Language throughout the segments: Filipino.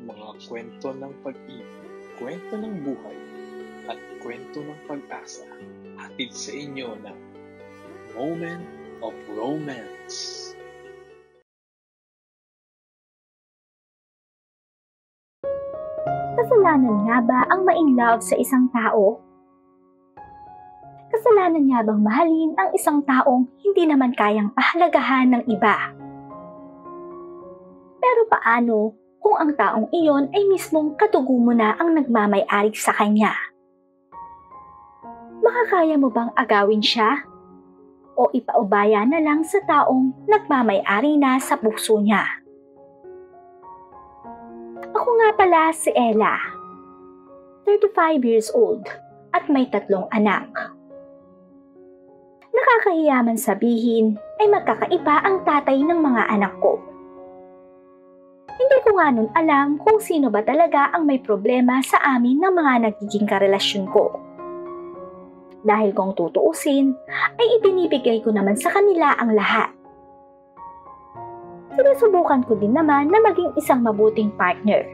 mga kwento ng pag-ibig, kwento ng buhay, at kwento ng pag-asa, hatid sa inyo ng Moment of Romance. Kasalanan nga ba ang ma-inlove sa isang tao? Kasalanan nga bang mahalin ang isang taong hindi naman kayang pahalagahan ng iba? Pero paano kung ang taong iyon ay mismong katugo mo na ang nagmamay-ari sa kanya? Makakaya mo bang agawin siya? O ipaubaya na lang sa taong nagmamay-ari na sa puso niya? Ako nga pala si Ella, 35 years old at may 3 anak. Nakakahiya man sabihin ay magkakaiba ang tatay ng mga anak ko. Hindi ko nga nun alam kung sino ba talaga ang may problema sa amin ng mga nagiging karelasyon ko. Dahil kung tutuusin, ay ibinibigay ko naman sa kanila ang lahat. Sinusubukan ko din naman na maging isang mabuting partner.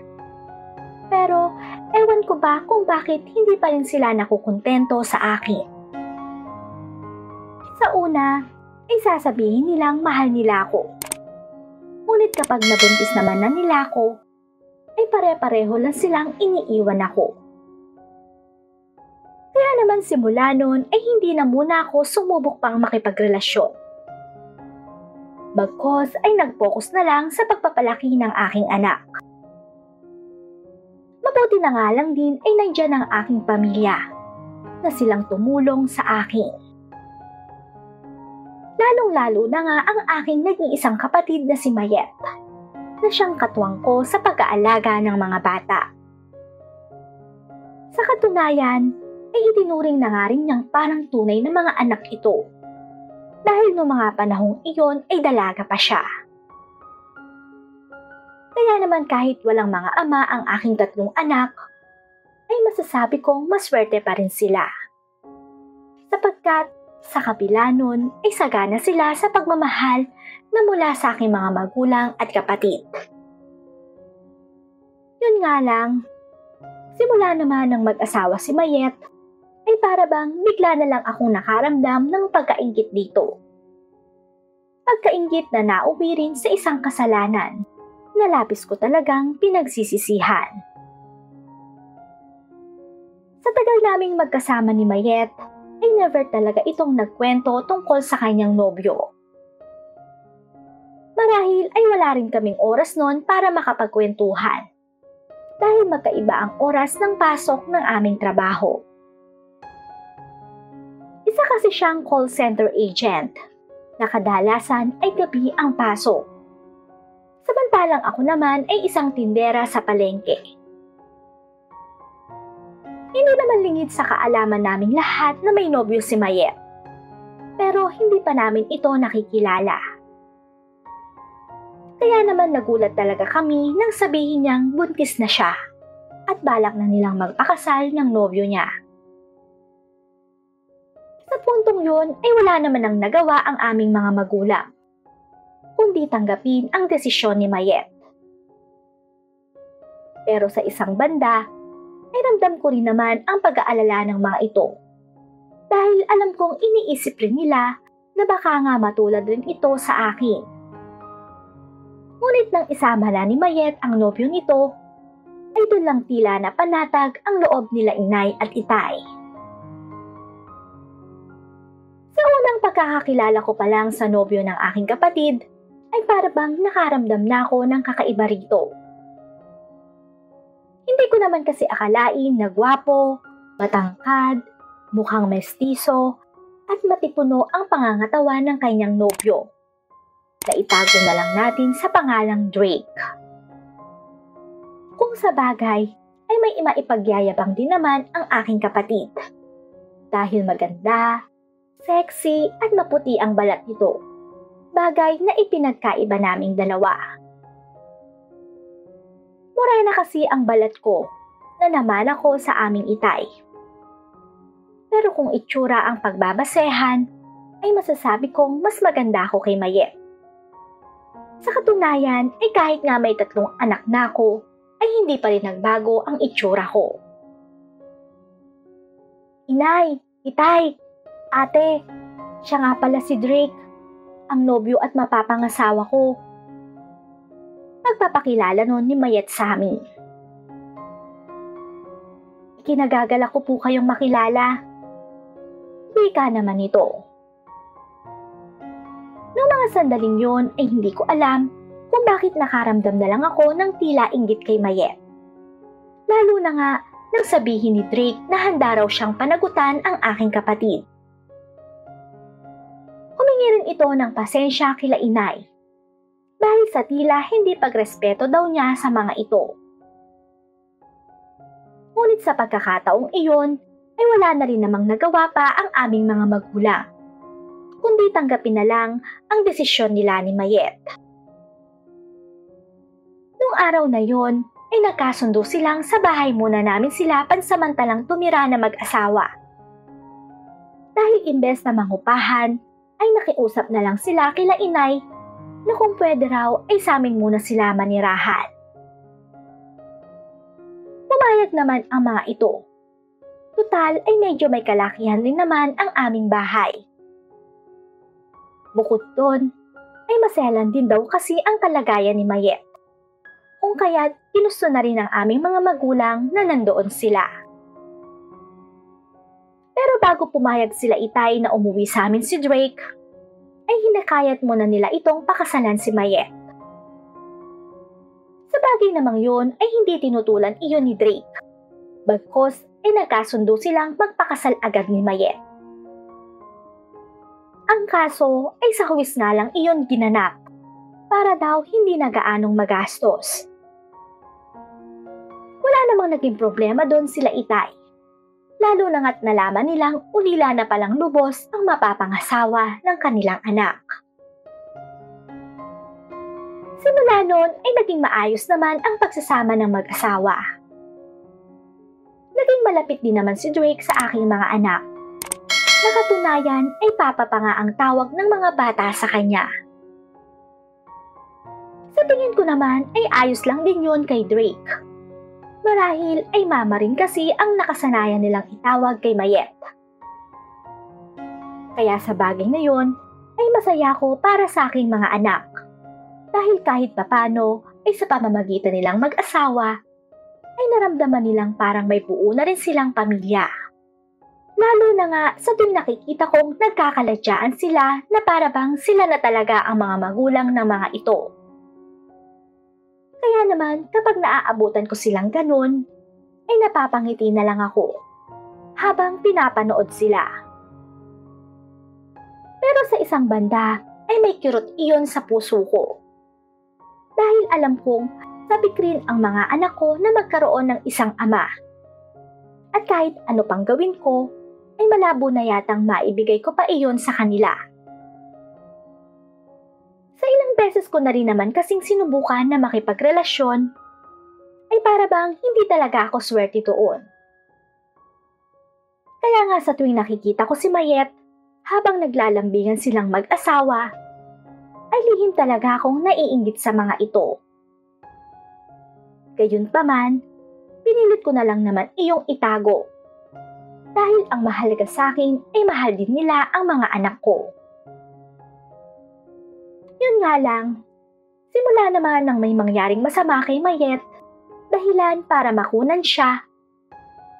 Pero, ewan ko ba kung bakit hindi pa rin sila nakukontento sa akin. Sa una, ay sasabihin nilang mahal nila ako. Ngunit kapag nabuntis naman na nila ako, ay pare-pareho lang silang iniiwan ako. Kaya naman simula nun ay hindi na muna ako sumubok pang makipagrelasyon. Bagkos ay nag-focus na lang sa pagpapalaki ng aking anak. Mabuti na nga lang din ay nandiyan ang aking pamilya na silang tumulong sa akin. Lalong-lalo na nga ang aking nag-iisang kapatid na si Mayet, na siyang katuwang ko sa pag-aalaga ng mga bata. Sa katunayan, ay itinuring na nga rin niyang parang tunay na mga anak ito, dahil noong mga panahong iyon ay dalaga pa siya. Kaya naman kahit walang mga ama ang aking 3 anak, ay masasabi kong maswerte pa rin sila. Sapagkat sa kabila nun ay sagana sila sa pagmamahal na mula sa aking mga magulang at kapatid. Yun nga lang, simula naman ng mag-asawa si Mayet, ay para bang bigla na lang akong nakaramdam ng pagkainggit dito. Pagkainggit na nauwi rin sa isang kasalanan na labis ko talagang pinagsisisihan. Sa tagal naming magkasama ni Mayet, ay never talaga itong nagkwento tungkol sa kanyang nobyo. Marahil ay wala rin kaming oras noon para makapagkwentuhan, dahil magkaiba ang oras ng pasok ng aming trabaho. Isa kasi siyang call center agent, na kadalasan ay gabi ang pasok. Samantalang ako naman ay isang tindera sa palengke. Hindi naman lingid sa kaalaman naming lahat na may nobyo si Mayet, pero hindi pa namin ito nakikilala. Kaya naman nagulat talaga kami nang sabihin niyang buntis na siya at balak na nilang magpakasal ng nobyo niya. Sa puntong yun ay wala naman ang nagawa ang aming mga magulang, kundi tanggapin ang desisyon ni Mayet. Pero sa isang banda, ay ramdam ko rin naman ang pag-aalala ng mga ito. Dahil alam kong iniisip rin nila na baka nga matulad rin ito sa akin. Ngunit nang isama na ni Mayet ang nobyo nito, ay doon lang tila na panatag ang loob nila inay at itay. Sa unang pagkakakilala ko pa lang sa nobyo ng aking kapatid, ay para bang nakaramdam na ako ng kakaiba rito. Hindi ko naman kasi akalain na gwapo, matangkad, mukhang mestizo, at matipuno ang pangangatawan ng kanyang nobyo, na itago na lang natin sa pangalang Drake. Kung sa bagay, ay may maipagyayabang din naman ang aking kapatid, dahil maganda, sexy at maputi ang balat nito, bagay na ipinagkaiba naming dalawa. Morena kasi ang balat ko na namana ko sa aming itay. Pero kung itsura ang pagbabasehan, ay masasabi kong mas maganda ako kay Mayet. Sa katunayan ay kahit nga may 3 anak na ako, ay hindi pa rin nagbago ang itsura ko. Inay, itay, ate, siya nga pala si Drake, ang nobyo at mapapangasawa ko. Nagpapakilala noon ni Mayet sa amin. Kinagagala ko po kayong makilala. Wika naman ito. Noong mga sandaling yon ay hindi ko alam kung bakit nakaramdam na lang ako ng tila inggit kay Mayet. Lalo na nga nang sabihin ni Drake na handa raw siyang panagutan ang aking kapatid. Humingi rin ito ng pasensya kila inay dahil sa tila hindi pagrespeto daw niya sa mga ito. Ngunit sa pagkakataong iyon ay wala na rin namang nagawa pa ang aming mga magulang, kundi tanggapin na lang ang desisyon nila ni Mayet. Noong araw na yon ay nagkasundo silang sa bahay muna namin sila pansamantalang tumira na mag-asawa. Dahil imbes na mangupahan, ay nakiusap na lang sila kila inay na kung pwede raw ay sa amin muna sila manirahan. Pumayag naman ang mga ito. Tutal ay medyo may kalakihan rin naman ang aming bahay. Bukod doon, ay maselan din daw kasi ang kalagayan ni Mayet. Kung kaya't ginusto na rin ng aming mga magulang na nandoon sila. Pero bago pumayag sila itay na umuwi sa amin si Drake, ay hinakayat muna nila itong pakasalan si Mayet. Sa bagay namang yun ay hindi tinutulan iyon ni Drake. Bagkos ay nagkasundo silang magpakasal agad ni Mayet. Ang kaso ay sa huwis nga lang iyon ginanap para daw hindi na gaanong magastos. Wala namang naging problema doon sila itay. Lalo na nga't nalaman nilang ulila na palang lubos ang mapapangasawa ng kanilang anak. Simula noon ay naging maayos naman ang pagsasama ng mag-asawa. Naging malapit din naman si Drake sa aking mga anak. Nakatunayan ay papa pa nga ang tawag ng mga bata sa kanya. Sa tingin ko naman ay ayos lang din yun kay Drake. Marahil ay mama rin kasi ang nakasanayan nilang itawag kay Mayet. Kaya sa bagay na yun ay masaya ko para sa aking mga anak. Dahil kahit papano ay sa pamamagitan nilang mag-asawa ay naramdaman nilang parang may buo na rin silang pamilya. Lalo na nga sa tuwing nakikita kong nagkakaladyaan sila na para bang sila na talaga ang mga magulang ng mga ito. Kaya naman kapag naaabutan ko silang ganun, ay napapangiti na lang ako habang pinapanood sila. Pero sa isang banda ay may kirot iyon sa puso ko. Dahil alam kong sabik rin ang mga anak ko na magkaroon ng isang ama. At kahit ano pang gawin ko, ay malabo na yatang maibigay ko pa iyon sa kanila. Sa ilang beses ko na rin naman kasing sinubukan na makipagrelasyon, ay para bang hindi talaga ako swerte doon. Kaya nga sa tuwing nakikita ko si Mayet, habang naglalambingan silang mag-asawa, ay lihim talaga akong naiinggit sa mga ito. Gayunpaman, pinilit ko na lang naman iyong itago. Dahil ang mahalaga sa akin ay mahal din nila ang mga anak ko. Yun nga lang, simula naman nang may mangyaring masama kay Mayet, dahilan para makunan siya,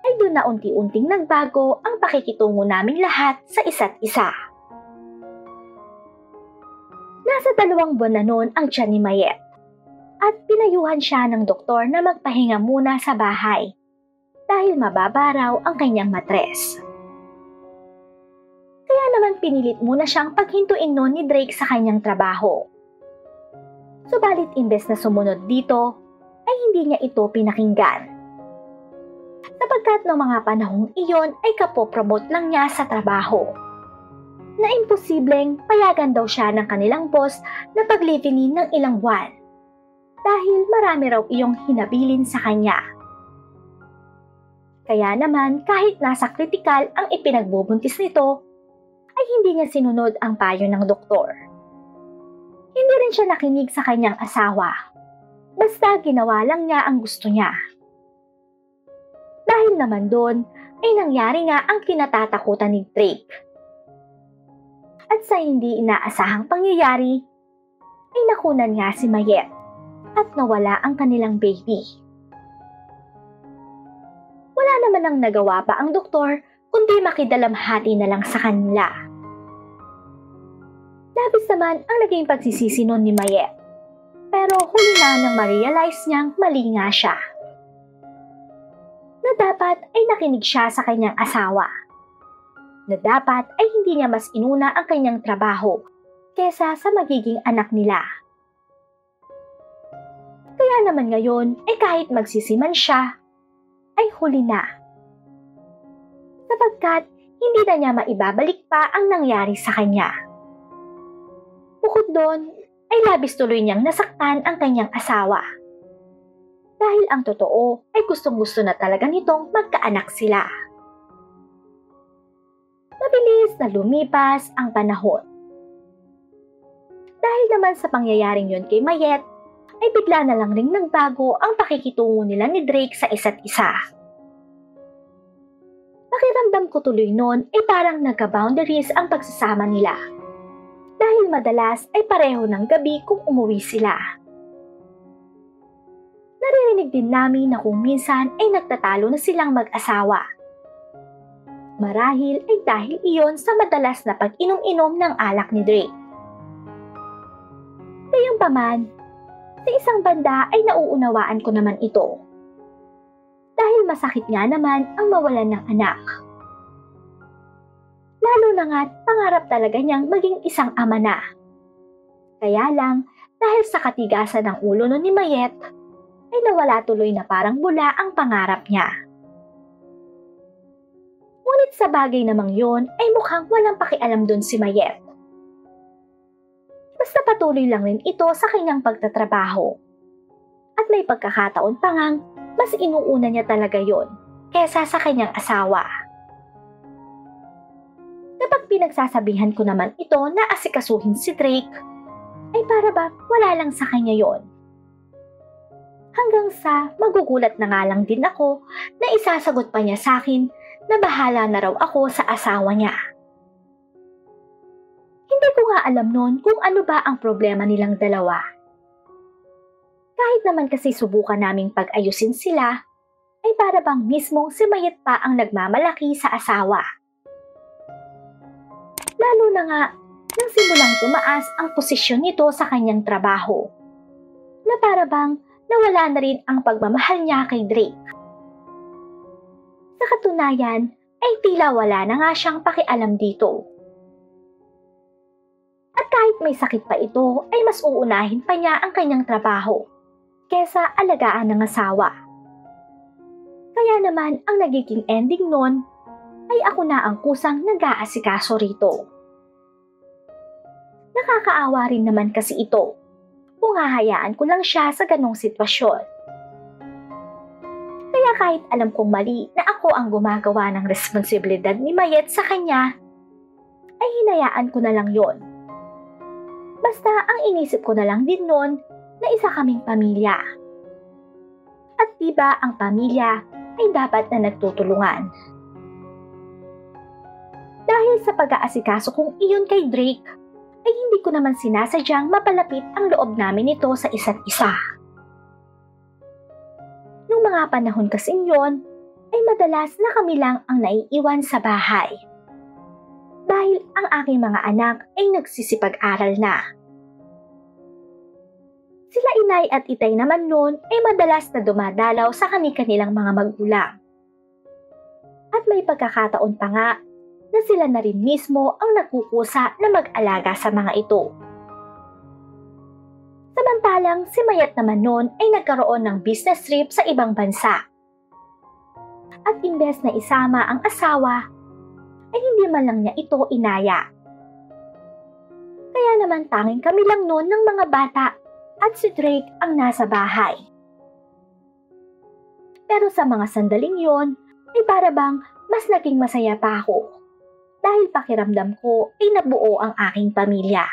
ay doon na unti-unting nagbago ang pakikitungo namin lahat sa isa't isa. Nasa 2 buwan na noon ang tiyan ni Mayet, at pinayuhan siya ng doktor na magpahinga muna sa bahay dahil mababa raw ang kanyang matres. Kaya naman pinilit muna siyang paghintuin noon ni Drake sa kanyang trabaho. Subalit imbes na sumunod dito, ay hindi niya ito pinakinggan. Sapagkat noong mga panahong iyon ay kapopromote lang niya sa trabaho. Na imposibleng payagan daw siya ng kanilang boss na pag-live-in ng ilang buwan. Dahil marami raw iyong hinabilin sa kanya. Kaya naman kahit nasa kritikal ang ipinagbubuntis nito, ay hindi niya sinunod ang payo ng doktor. Hindi rin siya nakinig sa kanyang asawa. Basta ginawa lang niya ang gusto niya. Dahil naman doon, ay nangyari nga ang kinatatakutan ni Drake. At sa hindi inaasahang pangyayari, ay nakunan nga si Mayet at nawala ang kanilang baby. Wala naman ang nagawa pa ang doktor kundi makidalamhati na lang sa kanila. Labis naman ang naging pagsisisi nun ni Mayet. Pero huli na nang ma-realize niyang mali nga siya. Na dapat ay nakinig siya sa kanyang asawa. Na dapat ay hindi niya mas inuna ang kanyang trabaho kesa sa magiging anak nila. Kaya naman ngayon ay kahit magsisiman siya, ay huli na. Sapagkat hindi na niya maibabalik pa ang nangyari sa kanya. Bukod doon, ay labis tuloy niyang nasaktan ang kanyang asawa. Dahil ang totoo ay gustong-gusto na talaga nitong magkaanak sila. Mabilis na lumipas ang panahon. Dahil naman sa pangyayaring yun kay Mayet, ay bigla na lang ring nagbago ang pakikitungo nila ni Drake sa isa't isa. Pakiramdam ko tuloy noon ay parang nagka-boundaries ang pagsasama nila. Dahil madalas ay pareho ng gabi kung umuwi sila. Naririnig din namin na kung minsan ay nagtatalo na silang mag-asawa. Marahil ay dahil iyon sa madalas na pag-inom-inom ng alak ni Drake. Gayunpaman, sa isang banda ay nauunawaan ko naman ito. Dahil masakit nga naman ang mawalan ng anak. Lalo na nga't pangarap talaga niyang maging isang ama na. Kaya lang, dahil sa katigasan ng ulo nun ni Mayet, ay nawala tuloy na parang bula ang pangarap niya. Ngunit sa bagay namang yon ay mukhang walang pakialam dun si Mayet. Basta patuloy lang rin ito sa kanyang pagtatrabaho. At may pagkakataon pa ngang mas inuuna niya talaga yon kesa sa kanyang asawa. Kapag pinagsasabihan ko naman ito na asikasuhin si Drake, ay para ba wala lang sa kanya yon. Hanggang sa magugulat na nga lang din ako na isasagot pa niya sa akin na bahala na raw ako sa asawa niya. Hindi ko nga alam noon kung ano ba ang problema nilang dalawa. Kahit naman kasi subukan naming pag-ayusin sila, ay para bang mismong si Mayet pa ang nagmamalaki sa asawa. Lalo na nga nang simulang tumaas ang posisyon nito sa kanyang trabaho. Na para bang nawala na rin ang pagmamahal niya kay Drake. Sa katunayan ay tila wala na nga siyang pakialam dito. At kahit may sakit pa ito ay mas uunahin pa niya ang kanyang trabaho kesa alagaan ng asawa. Kaya naman ang nagiging ending nun ay ako na ang kusang nag-aasikaso rito. Nakakaawa rin naman kasi ito kung hahayaan ko lang siya sa ganong sitwasyon. Kaya kahit alam kong mali na ako ang gumagawa ng responsibilidad ni Mayet sa kanya, ay hinayaan ko na lang yon. Basta ang inisip ko na lang din nun na isa kaming pamilya. At diba ang pamilya ay dapat na nagtutulungan. Dahil sa pag-aasikaso kong iyon kay Drake, ay hindi ko naman sinasadyang mapalapit ang loob namin nito sa isa't isa. Nung mga panahon kasing yon, ay madalas na kami lang ang naiiwan sa bahay. Dahil ang aking mga anak ay nagsisipag-aral na. Sila inay at itay naman noon ay madalas na dumadalaw sa kani-kanilang mga magulang. At may pagkakataon pa nga na sila na rin mismo ang nagkukusa na mag-alaga sa mga ito. Samantalang si Mayet naman noon ay nagkaroon ng business trip sa ibang bansa. At imbes na isama ang asawa, ay hindi man lang niya ito inaya. Kaya naman tanging kami lang noon ng mga bata at si Drake ang nasa bahay. Pero sa mga sandaling yon, ay para bang mas naging masaya pa ako. Dahil pakiramdam ko ay nabuo ang aking pamilya.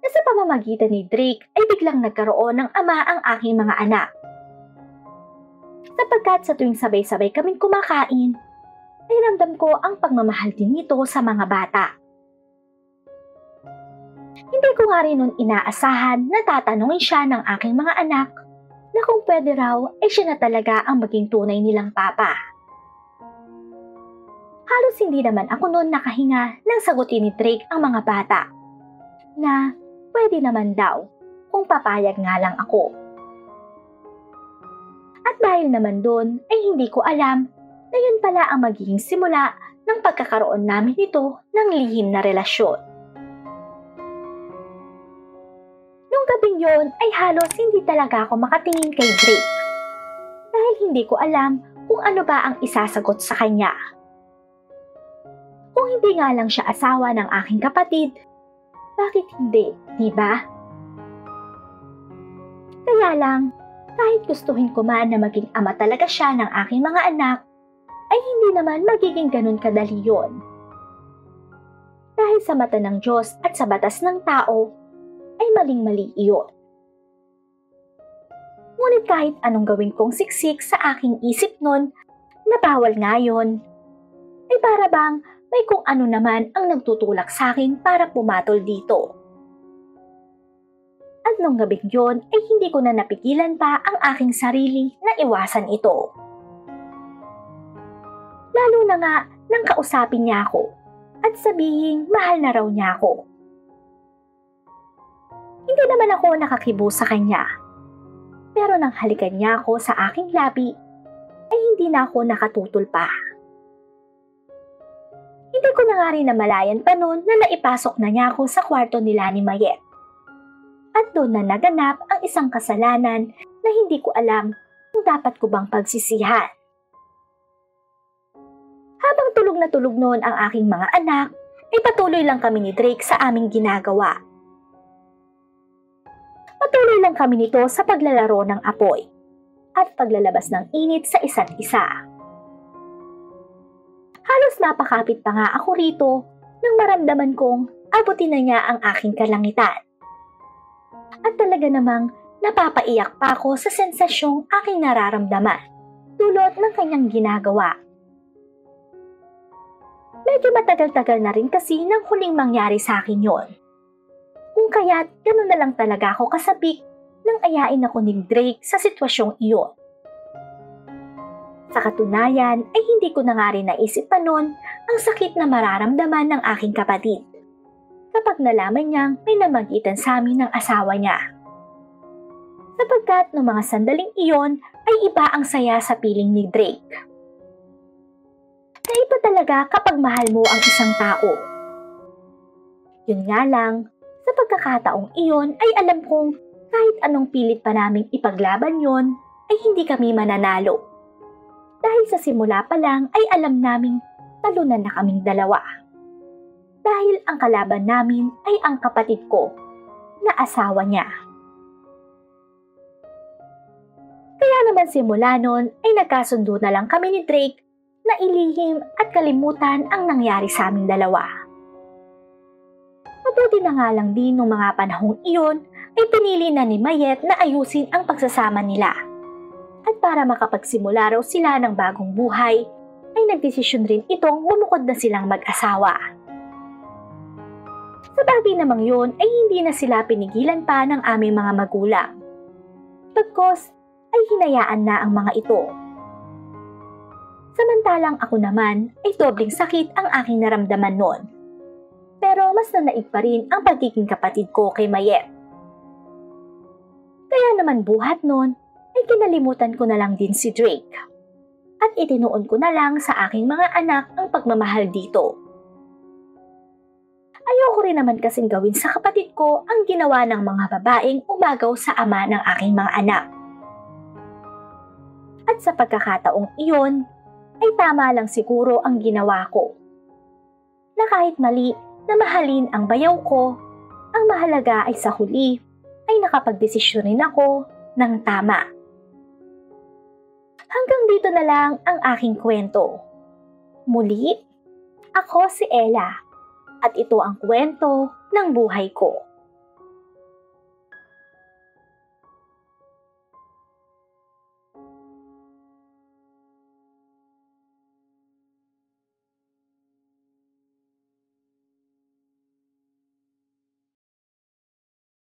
na sa pamamagitan ni Drake ay biglang nagkaroon ng ama ang aking mga anak. Sapagkat sa tuwing sabay-sabay kaming kumakain, ay ramdam ko ang pagmamahal din nito sa mga bata. Hindi ko nga rin nun inaasahan na tatanungin siya ng aking mga anak na kung pwede raw ay siya na talaga ang maging tunay nilang papa. Halos hindi naman ako noon nakahinga nang sagutin ni Drake ang mga bata na pwede naman daw kung papayag nga lang ako. At dahil naman doon ay hindi ko alam na yun pala ang magiging simula ng pagkakaroon namin nito ng lihim na relasyon. Nung gabing yun ay halos hindi talaga ako makatingin kay Drake dahil hindi ko alam kung ano ba ang isasagot sa kanya. Kung hindi nga lang siya asawa ng aking kapatid, bakit hindi, di ba? Kaya lang, kahit gustuhin ko man na maging ama talaga siya ng aking mga anak, ay hindi naman magiging ganun kadali yun. Dahil sa mata ng Diyos at sa batas ng tao, ay maling-mali iyon. Ngunit kahit anong gawin kong siksik sa aking isip nun, na bawal nga yun, ay para bang may kung ano naman ang nagtutulak sa akin para pumatol dito. At nung gabing yun ay hindi ko na napigilan pa ang aking sarili na iwasan ito. Lalo na nga nang kausapin niya ako at sabihing mahal na raw niya ako. Hindi naman ako nakakibo sa kanya. Pero nang halikan niya ako sa aking labi, ay hindi na ako nakatutol pa. Hindi ko na nga rin namalayan pa noon na naipasok na niya ako sa kwarto nila ni Mayet. At doon na naganap ang isang kasalanan na hindi ko alam kung dapat ko bang pagsisihan. Habang tulog na tulog noon ang aking mga anak, ay patuloy lang kami ni Drake sa aming ginagawa. Patuloy lang kami nito sa paglalaro ng apoy at paglalabas ng init sa isa't isa. Halos napakapit pa nga ako rito nang maramdaman kong abutin na niya ang aking kalangitan. At talaga namang napapaiyak pa ako sa sensasyong aking nararamdaman dulot ng kanyang ginagawa. Medyo matagal-tagal na rin kasi nang huling mangyari sa akin yon. Kung kaya't gano'n na lang talaga ako kasabik nang ayain ako ni Drake sa sitwasyong iyon. Sa katunayan ay hindi ko na nga rin naisip pa noon ang sakit na mararamdaman ng aking kapatid kapag nalaman niyang may namagitan sa amin ng asawa niya. Sapagkat noong mga sandaling iyon ay iba ang saya sa piling ni Drake. Naiba talaga kapag mahal mo ang isang tao. Yun nga lang, sa pagkakataong iyon ay alam kong kahit anong pilit pa naming ipaglaban yon ay hindi kami mananalo. Dahil sa simula pa lang ay alam naming talunan na kaming dalawa. Dahil ang kalaban namin ay ang kapatid ko na asawa niya. Kaya naman simula nun ay nagkasundo na lang kami ni Drake na ilihim at kalimutan ang nangyari sa aming dalawa. Mabuti na nga lang din nung mga panahong iyon ay pinili na ni Mayet na ayusin ang pagsasama nila. At para makapagsimula raw sila ng bagong buhay, ay nagdesisyon rin itong bumukod na silang mag-asawa. Sa bagay namang yun ay hindi na sila pinigilan pa ng aming mga magulang. Pagkos ay hinayaan na ang mga ito. Samantalang ako naman ay dobling sakit ang aking naramdaman noon. Pero mas nanaig pa rin ang pagiging kapatid ko kay Mayet. Kaya naman buhat noon, ay kinalimutan ko na lang din si Drake. At itinuon ko na lang sa aking mga anak ang pagmamahal dito. Ayoko rin naman kasing gawin sa kapatid ko ang ginawa ng mga babaeng umagaw sa ama ng aking mga anak. At sa pagkakataong iyon, ay tama lang siguro ang ginawa ko. Na kahit mali na mahalin ang bayaw ko, ang mahalaga ay sa huli ay nakapagdesisyon rin ako ng tama. Hanggang dito na lang ang aking kwento. Muli, ako si Ella at ito ang kwento ng buhay ko.